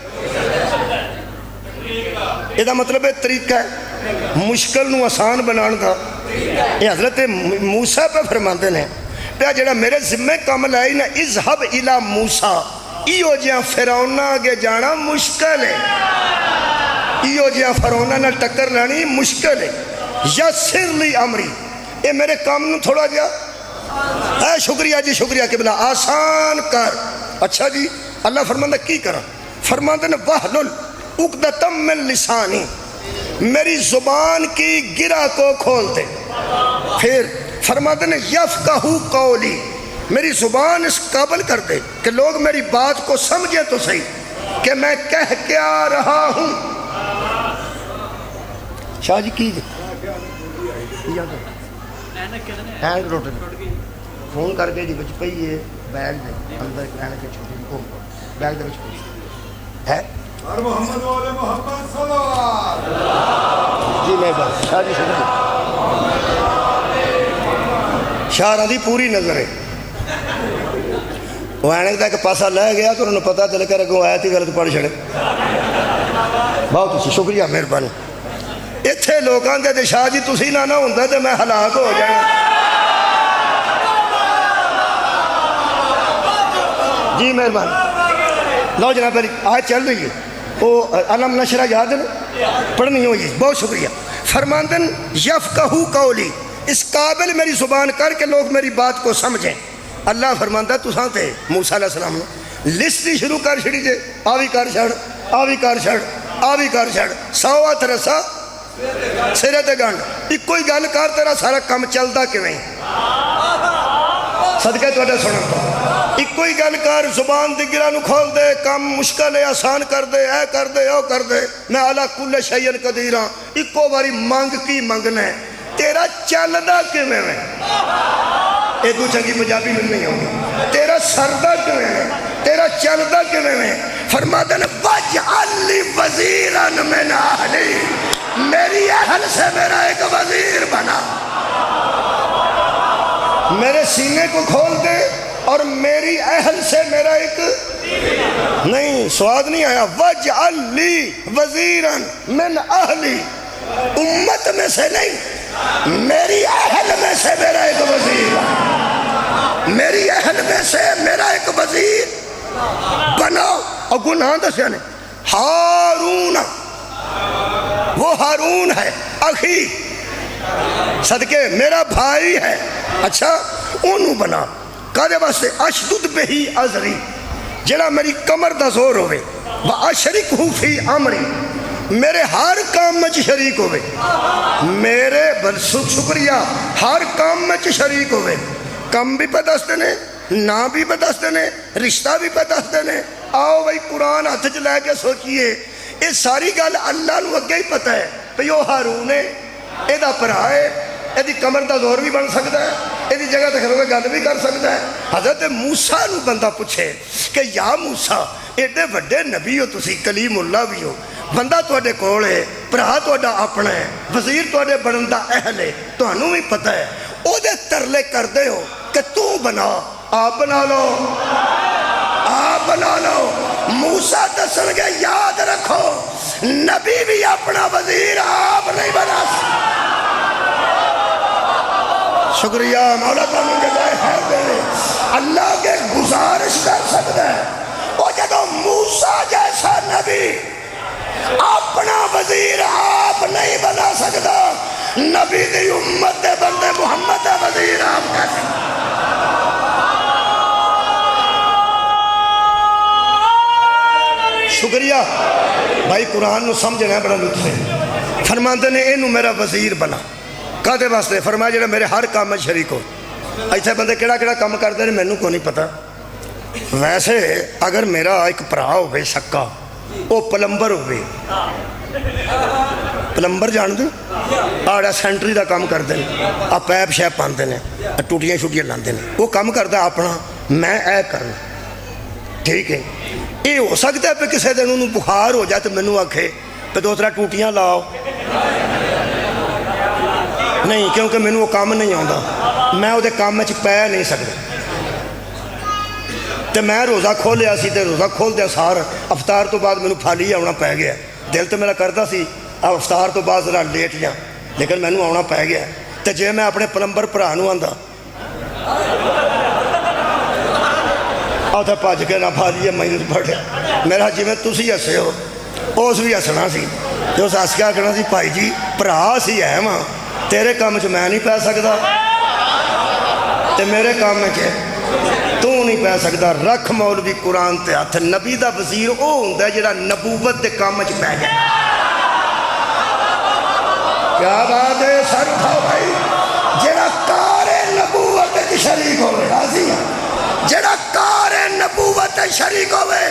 یہ دا مطلب ہے طریقہ ہے مشکل نو آسان بنان دا یہ حضرت موسیٰ پہ فرماندے نے پہ جڑا میرے ذمہ کام لائی نا اذهب الى موسیٰ ایو جہاں فرعون آگے جانا مشکل ہے ایو جہاں فرعون نہ ٹکر لانی مشکل ہے یسر لی امری اے میرے کام نو تھوڑا گیا اے شکریہ جی شکریہ قبلہ آسان کر اچھا جی اللہ فرماندہ کی کرا فرماندہ نے وحلل عقدۃ من لسانی میری زبان کی گرہ کو کھول دے پھر فرماتے ہیں یفقہو قولی میری زبان اس قابل کر دے کہ لوگ میری بات کو سمجھیں تو صحیح کہ میں کہہ کیا رہا ہوں. شاہ جی کی فون کر کے جی بچ پی ہے بیگ دے اندر اینک چھوٹی بیگ دے ہے محمد والے محمد صلوات. جی میں بس شاہ جی شکریہ. شاہ دی پوری نظر ہے. وہ اینک کا ایک پاسا لے گیا تو انہوں نے پتا چل کر اگوں آیا تھی غلط پڑھ چھڑے. بہت اچھی شکریہ مہربانی. اتنے لوگوں کے شاہ جی تسی نہ ہوتا تو میں ہلاک ہو جانا. جی مہربانی. لو جناب پہلی آج چل رہی ہے وہ علم نشرہ یاد ہے پڑھنی ہوئی. بہت شکریہ. فرماندن یفقہو قولی اس قابل میری زبان کر کے لوگ میری بات کو سمجھیں. اللہ فرماندہ تساں تے موسیٰ علیہ السلام نے لسٹ ہی شروع کر چھڑی جے آوی کر چھڑ آوی کر چھڑ آوی کر چھڑ سوا ترسا سرے تے گنڈ ایک کوئی گل کر تیرا سارا کم چلدا کیویں صدقے تواڈے سنن تو ایک کوئی گل کر زبان دی گرا نو کھول دے کم مشکل ہے آسان کر دے اے کر دے او کر دے میں اعلیٰ کل شیئن قدیر ہاں. ایکو باری منگ کی منگنا ہے تیرا چلدا کیویں ہے ایدو چنگی پنجابی میں نہیں ہوگی تیرا سردہ کیویں ہے تیرا چلدا کیویں ہے. فرماتے ہیں وَجْعَلْ لِي وَزِيرًا مِنْ أَهْلِي میری اہل سے میرا ایک وزیر بنا. میرے سینے کو کھول دے اور میری اہل سے میرا ایک نہیں سواد نہیں آیا. وَجْعَلْ لِي وَزِيرًا مِنْ أَهْلِي امت میں سے نہیں میری اہل میں سے میرا ایک وزیر میری اہل میں سے میرا ایک وزیر بنا. اور گناہ دسیا نے ہارون وہ ہارون ہے اخی صدقے میرا بھائی ہے. اچھا انہوں بنا کہتے واسطے اشدد بہی ازری جڑا میری کمر دا زور ہوئے وَأَشْرِكْهُ فِي عَمْرِ میرے ہر کام میں شریک ہوئے میرے شکریہ ہر کام میں شریک ہوئے. کم بھی پہ دستے نے نہ بھی پہ دستے نے رشتہ بھی پہ دستے نے. آؤ بھائی قرآن ہاتھ چ لے کے سوچئے یہ ساری گل اللہ نو اگے ہی پتہ ہے بھئی وہ ہارون ہے یہ بھرا ہے یہ کمر دا زور بھی بن سکتا ہے یہ جگہ تے کھلو کے گل بھی کر سکتا ہے. حضرت موسیٰ نو بندہ پوچھے کہ یا موسیٰ ایڈے وڈے نبی ہو تسی کلیم اللہ بھی ہو بندہ تواڈے کول ہے بھرا تواڈا اپنا ہے وزیر تواڈے بنن دا اہل ہے تانوں بھی پتہ ہے او دے ترلے کردے ہو کہ تو بنا آپ بنا لو آپ بنا لو. موسیٰ دسن گے یاد رکھو نبی بھی اپنا وزیر آپ نہیں بنا سکتا. شکریہ مولا تعالیٰ کے جائے خیر دے اللہ کے گزارش کر سکتا ہے وہ جدو موسیٰ جیسا نبی اپنا وزیر آپ نہیں بنا سکتا نبی دی امت دے بندے محمد دے وزیر آپ کیسے. شکریہ بھائی قرآن نو سمجھنا ہے بڑا لطف ہے. فرماندے نے اینو میرا وزیر بنا کہتے واسطے فرمایا جڑا میرے ہر کام میں شریک ہو. ایسے بندے کیڑا کیڑا کام کرتے ہیں مینوں کو نہیں پتا. ویسے اگر میرا ایک بھرا ہوئے سکا وہ پلمبر ہوئے پلمبر جان دے آڑا سینٹری دا کام کرتے ہیں آ پیپ شیپ پاندے ہیں ٹوٹیاں شوٹیاں لاندے ہیں وہ کام کرتا اپنا میں اے کرنا ٹھیک ہے. یہ ہو سکتا ہے پہ کسی دن انہوں بخار ہو جائے تو مینوں آکھے پہ دوسرا ٹوٹیاں لاؤ نہیں کیونکہ مینوں وہ کام نہیں آتا میں وہ کام میں پہ نہیں سکتا. تو میں روزہ کھولیا سی تو روزہ کھول دیا سار افطار تو بعد مینوں پھالی آنا پی گیا. دل تو میرا کرتا سی افطار تو بعد ذرا لیٹ جا لیکن مینوں آنا پی گیا. تو جے میں اپنے پلمبر بھرا نوں آندا آتا پاج کے نہ پھالیے میں پڑھے میرا جی میں تسی ہسے ہو اس بھی ہسنا سی تو اس ہس کے آخنا سی بھائی جی بھرا سی ہے ماں تیرے کام چ میں نہیں پی سکتا تے میرے کام چ تو نہیں پی سکتا. رکھ مولوی قرآن تے ہاتھ نبی دا وزیر وہ ہوندا ہے جڑا نبوت دے کام چ پی گیا. کیا بات ہے سر اٹھاؤ بھائی جڑا کار نبوت شریک ہوئے راضی ہے جڑا کار نبوت شریک ہوئے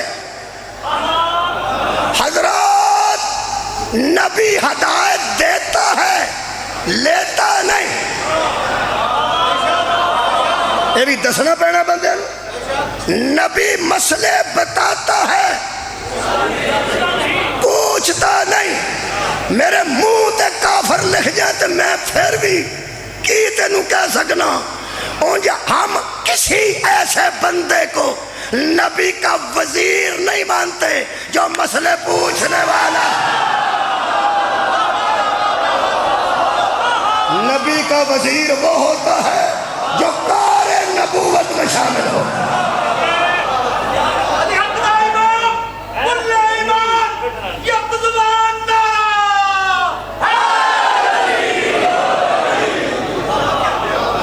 حضرات نبی ہدایت دیتا ہے لیتا نہیں. یہ بھی دسنا پینا بندے. نبی مسئلے بتاتا ہے پوچھتا نہیں. میرے منہ تے کافر لکھ جائے تو میں پھر بھی کی تینوں کہہ سکنا. ہم کسی ایسے بندے کو نبی کا وزیر نہیں مانتے جو مسئلے پوچھنے والا. نبی کا وزیر وہ ہوتا ہے جو کار نبوت میں شامل ہو.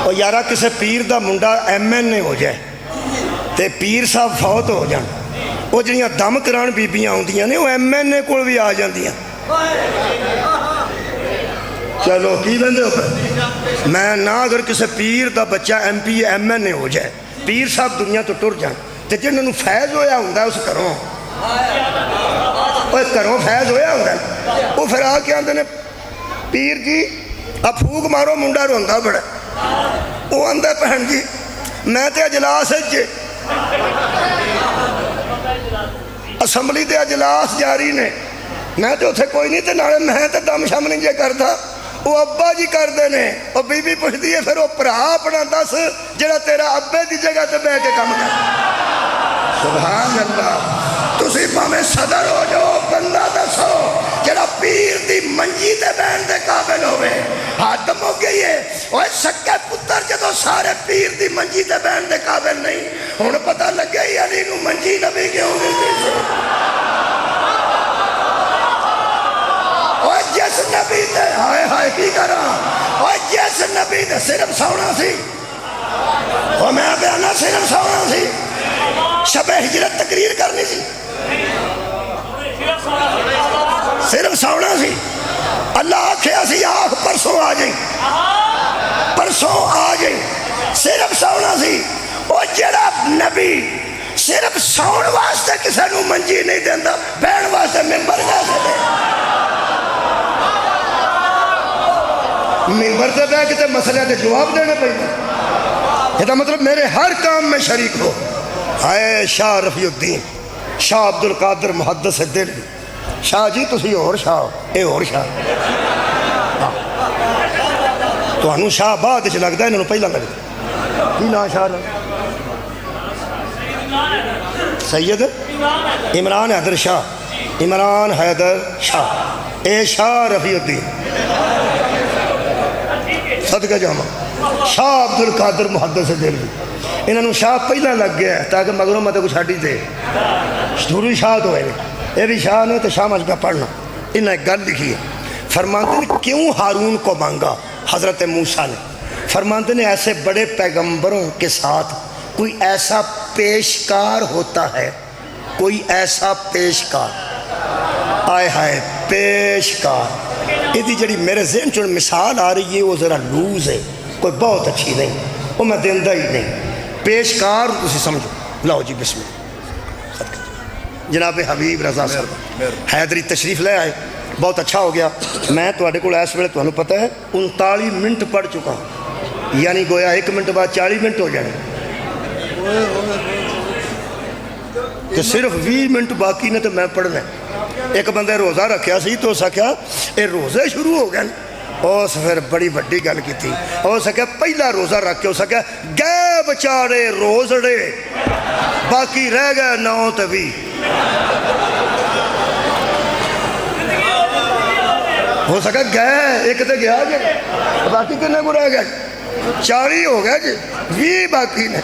اور یارہ کسے پیر دا منڈا MNA ہو جائے تے پیر صاحب فوت ہو جان, وہ جنیاں دم کران بیبیاں ہوندیاں نے وہ MNA کو بھی آ جاندیاں. چلو کی بندے ہو پر میں نہ اگر کسے پیر دا بچہ MP MNA ہو جائے, پیر صاحب دنیا تو ٹر جان تے جنہوں فیض ہویا ہوں اس کروں فیض ہویا ہوں وہ پھر آ کے آندے نے پیر جی اب پھوک مارو منڈا روندا بڑا. وہ آندہ پہن جی میں تے اجلاس جے اسمبلی تے اجلاس جاری نے میں تے اتھے کوئی نہیں تے نالے میں تے دم شم نہیں جے کرتا. وہ ابا جی کر دینے وہ بی بی پوچھ دیئے پھر وہ پرا اپنا دس جڑا تیرا ابے دی جگہ تے بے کے کم کر. سبحان اللہ. تسی پامیں صدر ہو جو بندہ دسو جڑا پیر دی منجی تے بین دے قابل ہوئے. حاتم ہو گئی ہے وہ سکے پتر جدو سارے پیر دی منجی تے بین دے قابل نہیں ہون پتہ لگ گئی علی نو منجی نبی کے ہوں گے. وہ جس نبی تے ہائے ہائے کی کرا وہ جس نبی تے صرف سونا سی وہ میں بیانا صرف سونا سی شب ہجرت تقریر کرنی سی صرف سونا سی. اللہ آکھیا سی آنکھ پرسوں آ جائیں صرف سونا سی. وہ جڑا نبی صرف سون واسطے کسے نو منجی نہیں دیندہ بین واسطے ممبر کیسے دے. ممبر سے بے کتے مسئلے دے جواب دینے پہنے یہ دا مطلب میرے ہر کام میں شریک ہو. اے شاہ رفیع الدین شاہ عبدالقادر محدث دلوی شاہ جی تسی اور شاہ اے اور شاہ تو انہوں شاہ بعد چ لگتا ہے انہوں پہلا لگتا کی نا شاہ لگتا سید عمران حیدر شاہ عمران حیدر شاہ اے شاہ رفیع الدین صدقہ جامع شاہ عبدالقادر محدث دلوی انہوں شاہ پہلا لگ گیا تاکہ مگروں میں تو کچھ ہٹی دے شروعی شاہ تو ہے یہ بھی شاہ نہیں تو شاہ مجھے پڑھنا. انہوں نے ایک گل لکھی ہے فرماتے ہیں کیوں ہارون کو مانگا حضرت موسیٰ نے. فرماتے ہیں ایسے بڑے پیغمبروں کے ساتھ کوئی ایسا پیشکار ہوتا ہے کوئی ایسا پیشکار آئے ہائے پیشکار. یہ جڑی میرے ذہن چون مثال آ رہی ہے وہ ذرا لوز ہے کوئی بہت اچھی نہیں وہ میں دیندہ ہی نہیں. پیشکار تسی سمجھو. لاؤ جی بسم اللہ. جناب حبیب رضا صاحب حیدری تشریف لے آئے بہت اچھا ہو گیا. میں تواڈے کول اس ویلے تانوں پتہ ہے 39 منٹ پڑھ چکا ہوں یعنی گویا 1 منٹ بعد 40 منٹ ہو جانے کہ صرف 20 منٹ باقی نے تو میں پڑھنا. ایک بندے روزہ رکھیا سی تو اسا کیا اے روزے شروع ہو گئے اس پھر بڑی بڑی گل کی تھی اس کیا پہلا روزہ رکھ کے اس کیا گئے بچارے روزڑے باقی رہ گئے 9 تے 20 ہو سکا گئے ایک تے گیا جی باقی کنے کو رہ گئے 40 ہو گئے جی 20 باقی نے.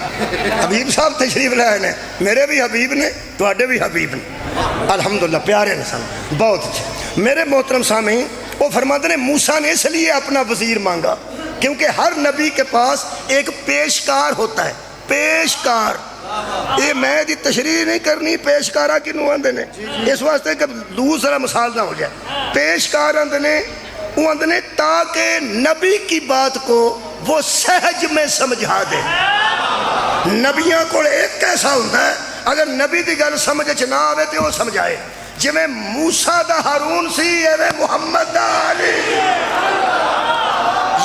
حبیب صاحب تشریف لائے نے میرے بھی حبیب نے تواڈے بھی حبیب نے الحمدللہ پیارے انسان بہت اچھے. میرے محترم سامعین وہ فرماتے ہیں موسیٰ نے اس لیے اپنا وزیر مانگا کیونکہ ہر نبی کے پاس ایک پیشکار ہوتا ہے. پیشکار یہ میں دی تشریح نہیں کرنی پیشکارہ کی نواندے نے اس واسطے کہ دوسرا مثال نہ ہو جائے. پیشکار اندے نے تاکہ نبی کی بات کو وہ سہج میں سمجھا دے. نبیاں کو ایک کیسا ہوتا ہے اگر نبی دی گل سمجھ نہ آوے تو وہ سمجھائے جویں موسیٰ دا ہارون سی ایویں محمد دا علی،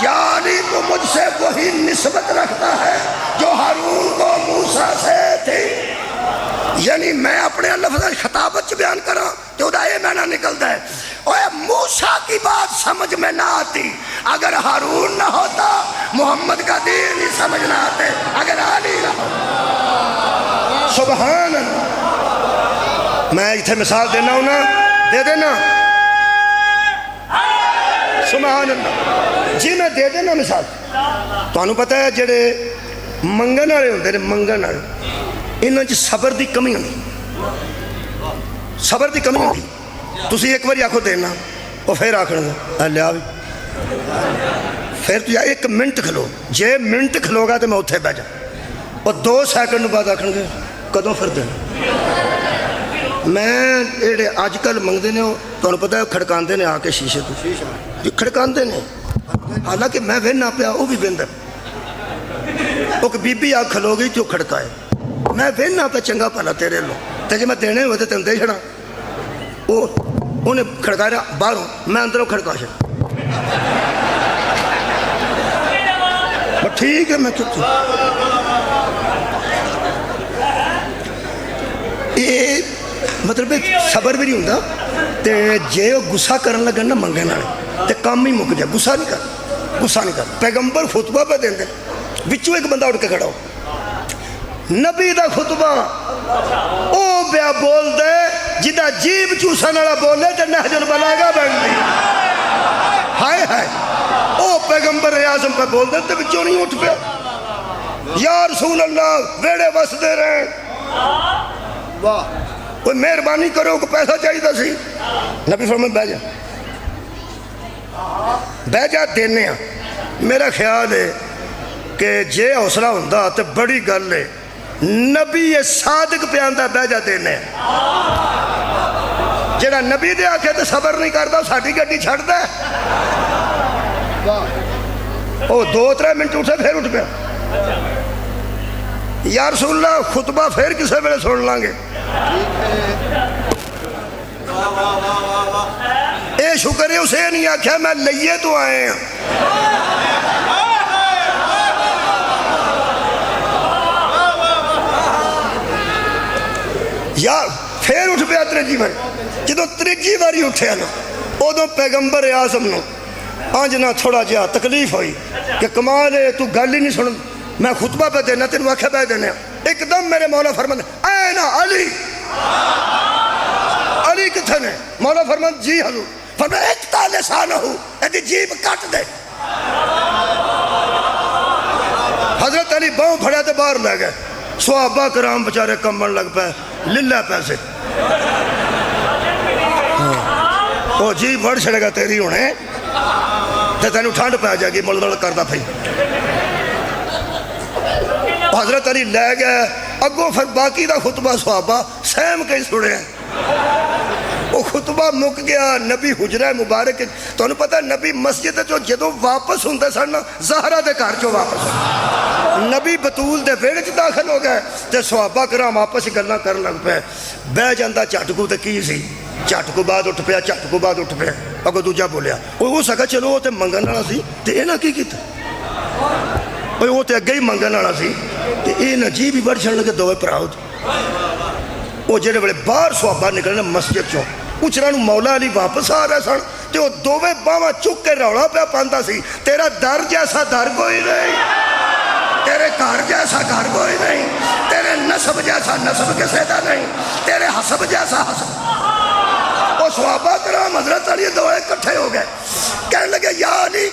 یا علی تو مجھ سے وہی نسبت رکھتا ہے جو ہارون کو موسیٰ سے تھی. یعنی میں اپنے لفظ خطابت بیان کر رہا ہوں تو یہ معنی نکلتا ہے اوے موسیٰ کی بات سمجھ میں نہ آتی اگر ہارون نہ ہوتا، محمد کا دین ہی سمجھ نہ آتے اگر علی نہ ہوتا. سبحان اللہ. میں اتنے مثال دینا ہوں نا، دے دینا. سبحان اللہ. جی میں دے دینا مثال. تو پتہ ہے جڑے منگن والے ہوندے نے، منگن والے انہاں چ صبر دی کمی ہوندی، صبر دی کمی ہوندی. تسی ایک باری آکھو دینا، وہ پھر آکھنا لیا بھی، پھر تو یا ایک منٹ کھلو، جے منٹ کھلو گا تو میں اتھے بہ جا، اور 2 سیکنڈ بعد آکھن گے کدوں پھر دینا. میں ایڈے آج کل منگتے ہیں تو انہوں پتہ ہے کھڑکاندے نے آ کے شیشے تو کھڑکاندے نے، حالانکہ میں وہنا پیا وہ بھی وہندا. وہ بی بی آ کھلو گئی تو کھڑکائے، میں وہنا پہ چنگا پلا تیرے لو، تے جی میں دینے ہوئے تو تین دے چھڑا. وہ انہیں کھڑکا رہا باہروں، میں اندروں کھڑکا چھڑا. ٹھیک ہے میں چپ. یہ مطلب صبر بھی نہیں ہوتا. تے جے وہ غصہ کرن لگا نا منگن والے تے کام ہی مک جائے. غصہ نہیں کر، غصہ نہیں کر. پیغمبر خطبہ پہ دیں دے، بچوں ایک بندہ اٹھ کے کھڑا ہو، نبی دا خطبہ او بیا بول دے جدا جیب چوسن والا بولے تے نہج البلاغہ بن دی. ہائے ہائے او پیغمبر اعظم پہ بول دے تے بچوں نہیں اٹھ پیا. یا رسول اللہ ویڑے وس دے رہے واہ کوئی مہربانی کرو کو پیسہ چاہیے تھا سی. نبی فرمائے بہ جا، بہ جا دینے ہیں. میرا خیال ہے کہ جے حوصلہ ہوندہ تو بڑی گل ہے. نبی صادق پہ آندہ بہ جا دینے ہیں. جڑا نبی دے آکھے تو صبر نہیں کرتا ساڑھی گھڑی چھڑ دے. وہ 2-3 منٹ اٹھے پھر اٹھ پیا. یا رسول اللہ خطبہ پھر کسے میرے سن لانگے. اے شکر ہے اسے نہیں آکھیا میں لئیے تو آئے ہیں. یا پھر اٹھ پیا تریجی باری. جدو تریجی باری اٹھے نا ادو پیغمبر اعظم نو آج نہ تھوڑا جہا تکلیف ہوئی کہ کمال ہے تو گل ہی نہیں سن، میں خطبہ پہ دینا تینوں آکھے بہ دینے. ایک دم میرے مولا فرمانے این علی، علی کتھے نے؟ مولا فرمانے جی حضور. فرمانے اقطع لسانہو، ایدی جیب کٹ دے. حضرت علی باؤں پھڑے تے باہر لے گئے. صحابہ کرام بچارے کمبن لگ پہ للہ پیسے. وہ جی بڑھ چھڑے گا تیری ہونے تے تینوں ٹھنڈ پہ جائے گی ملدڑ کردہ پھئی. حضرت علی لے گئے اگوں پھر باقی دا خطبہ صحابہ سیم کئی سڑے ہیں. وہ خطبہ مک گیا. نبی حجرہ مبارک تو انہوں پتہ نبی مسجد جو جدوں واپس ہوندے سن زہرہ دے گھر جو واپس ہوندے نبی بطول دے ویڑے چ داخل ہو گئے تے صحابہ کرام آپس ہی گلاں کرن لگ پے. بہ جاندا جھٹکو تے کی سی، جھٹکو بعد اٹھ پیا، جھٹکو بعد اٹھ پیا. اگوں دوجا بولیا وہ ہو سکا چلو وہ تے منگن والا سی تے انہاں کی کیتا، وہ تے اگے ہی منگن والا سی تے انہاں جی بھی بڑھ چھڑن لگے دوویں بھراؤ. وہ جڑے بڑے باہر صحابہ نکلنے مسجد چوں اچھنا نو مولا علی واپس آ رہے سن تے وہ دوویں باواں چک کے روڑا پیا پاندا سی تیرا در جیسا در کوئی نہیں، تیرے گھر جیسا گھر کوئی نہیں، تیرے نسب جیسا نسب کسے دا نہیں، تیرے حسب جیسا حسب. وہ صحابہ کرام حضرت علی دوئے اکٹھے ہو گئے. کہنے لگے یا علی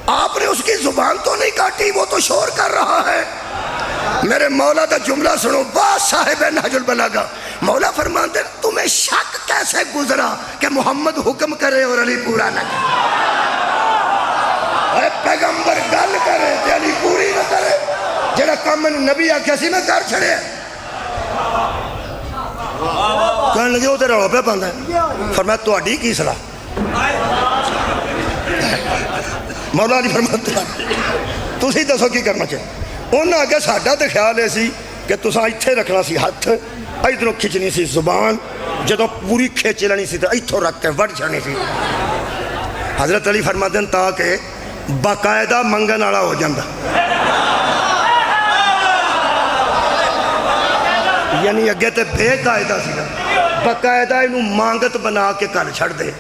آپ نے اس کی زبان تو نہیں کاٹی، وہ تو شور کر رہا ہے. میرے مولا دا جملہ سنو، با صاحب نہج البلاغہ. مولا فرماتے تمہیں شک کیسے گزرا کہ محمد حکم کرے اور علی پورا نہ کرے. پیغمبر گل کرے تے علی پوری نہ کرے. جڑا کام میں نبی آکھیا سی میں کر چھڑے. کہنے لگے وہ تے روڑا پہ پاندا ہے. فرمایا تہاڈی کی صلاح؟ مولا علی فرماتے تسی دسو کی کرنا چاہیے. انہاں آگے ساڈا تے خیال ہے سی کہ تساں اتھے رکھنا سی ہاتھ، ادھروں کھچنی سی زبان، جدوں پوری کھچ لینی سی تو اتھوں رکھ کے وڑ جانی سی۔ حضرت علی فرماتے ہیں تاکہ باقاعدہ منگن والا ہو جاندہ، یعنی اگے تے بے قاعدہ سی نا، باقاعدہ انہوں مانگت بنا کے کر چھڑ دے۔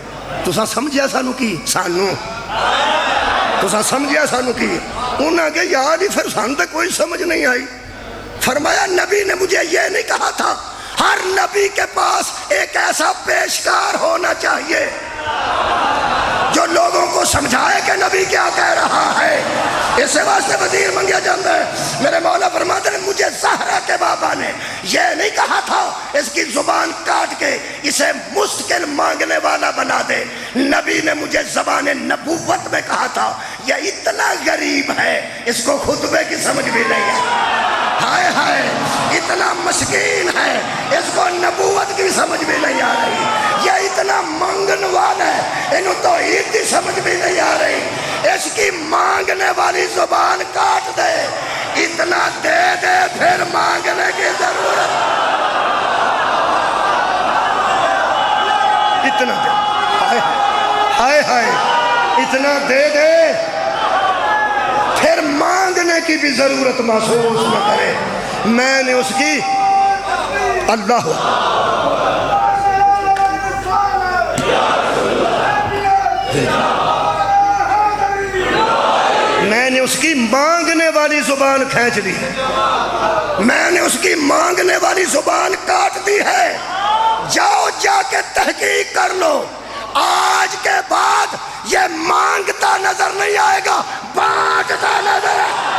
تساں سمجھیا سانو کی؟ سانو تساں سمجھیا سانو کی؟ انہاں کہ یار ہی پھر سان تک کوئی سمجھ نہیں آئی۔ فرمایا نبی نے مجھے یہ نہیں کہا تھا ہر نبی کے پاس ایک ایسا پیشکار ہونا چاہیے جو لوگوں کو سمجھائے کہ نبی کیا کہہ رہا ہے، اس واسطے وزیر منگیا جاتا ہے۔ میرے مولا فرماتے ہیں مجھے زہرا کے بابا نے یہ نہیں کہا تھا اس کی زبان کاٹ کے اسے مستقل مانگنے والا بنا دے، نبی نے مجھے زبان نبوت میں کہا تھا یہ اتنا غریب ہے اس کو خطبے کی سمجھ بھی نہیں ہے، ہائے ہائے اتنا مسکین ہے اس کو نبوت کی سمجھ بھی نہیں آ رہی، یہ اتنا مانگن والا ہے انہوں توحید کی سمجھ بھی نہیں آ رہی، اس کی مانگنے والی زبان کاٹ دے، اتنا دے دے پھر مانگنے کی ضرورت، اتنا دے، ہائے ہائے اتنا دے دے پھر مانگنے کی بھی ضرورت محسوس نہ کرے۔ میں نے اس کی اللہ میں نے اس کی مانگنے والی زبان کھینچ لی ہے، میں نے اس کی مانگنے والی زبان کاٹ دی ہے۔ جاؤ جا کے تحقیق کر لو، آج کے بعد یہ مانگتا نظر نہیں آئے گا، بانٹتا نظر آئے گا۔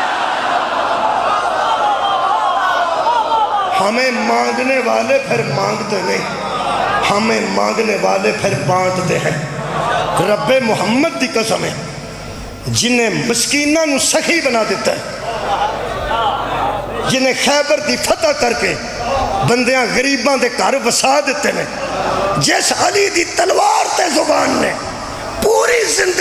ہمیں مانگنے والے پھر مانگتے نہیں، ہمیں مانگنے والے پھر بانٹتے ہیں۔ رب محمد دی قسم ہے جنہیں مسکینہ نو سخی بنا دیتا ہے، جنہیں خیبر دی فتح کر کے بندیاں غریباں دے گھر وسا دیتے ہیں، جس علی دی تلوار تے زبان نے پوری زندگی